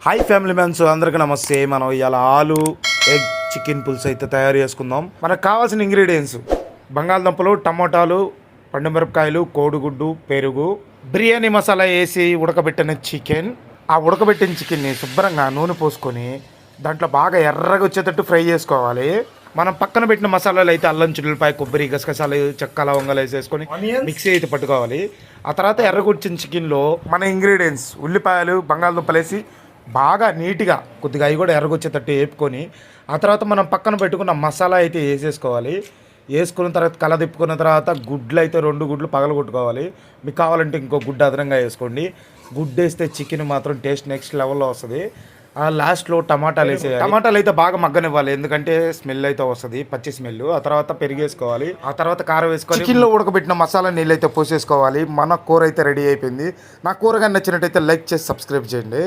Hi family man's అందరికీ నమస్తే. మనం ఇలా ఆలు ఎగ్ చికెన్ పులుసు అయితే తయారు చేసుకుందాం. మనకు కావాల్సిన ఇంగ్రీడియంట్స్ బంగాళదుంపలు, టమోటాలు, పండుమిరపకాయలు, కోడిగుడ్డు, పెరుగు, బిర్యానీ మసాలా వేసి ఉడకబెట్టిన చికెన్. ఆ ఉడకబెట్టిన చికెన్ని శుభ్రంగా నూనె పోసుకొని దాంట్లో బాగా ఎర్రగా వచ్చేటట్టు ఫ్రై చేసుకోవాలి. మనం పక్కన పెట్టిన మసాలాలు అయితే అల్లం, చిల్లిపాయ, కొబ్బరి, గసగసాలు, చెక్క, లవంగాలు వేసేసుకొని మిక్సీ అయితే పట్టుకోవాలి. ఆ తర్వాత ఎర్రగొచ్చిన చికెన్లో మన ఇంగ్రీడియంట్స్ ఉల్లిపాయలు, బంగాళదుంపలు వేసి బాగా నీట్గా కొద్దిగా అవి కూడా ఎర్రగొచ్చేటట్టు వేపుకొని ఆ తర్వాత మనం పక్కన పెట్టుకున్న మసాలా అయితే వేసేసుకోవాలి. వేసుకున్న తర్వాత కలదిప్పుకున్న తర్వాత గుడ్లు అయితే 2 గుడ్లు పగలగొట్టుకోవాలి. మీకు కావాలంటే ఇంకో గుడ్డు అదనంగా వేసుకోండి. గుడ్డు వేస్తే చికెన్ మాత్రం టేస్ట్ నెక్స్ట్ లెవెల్లో వస్తుంది. ఆ లాస్ట్లో టమాటాలు వేసేయాలి. టమాటాలు అయితే బాగా మగ్గనివ్వాలి, ఎందుకంటే స్మెల్ అయితే వస్తుంది, పచ్చి స్మెల్. ఆ తర్వాత పెరిగేసుకోవాలి. ఆ తర్వాత కారం వేసుకొని చికెన్లో ఉడకబెట్టిన మసాలా నీళ్ళు అయితే పోసేసుకోవాలి. మన కూర అయితే రెడీ అయిపోయింది. నా కూరగా నచ్చినట్టయితే లైక్ చేసి సబ్స్క్రైబ్ చేయండి.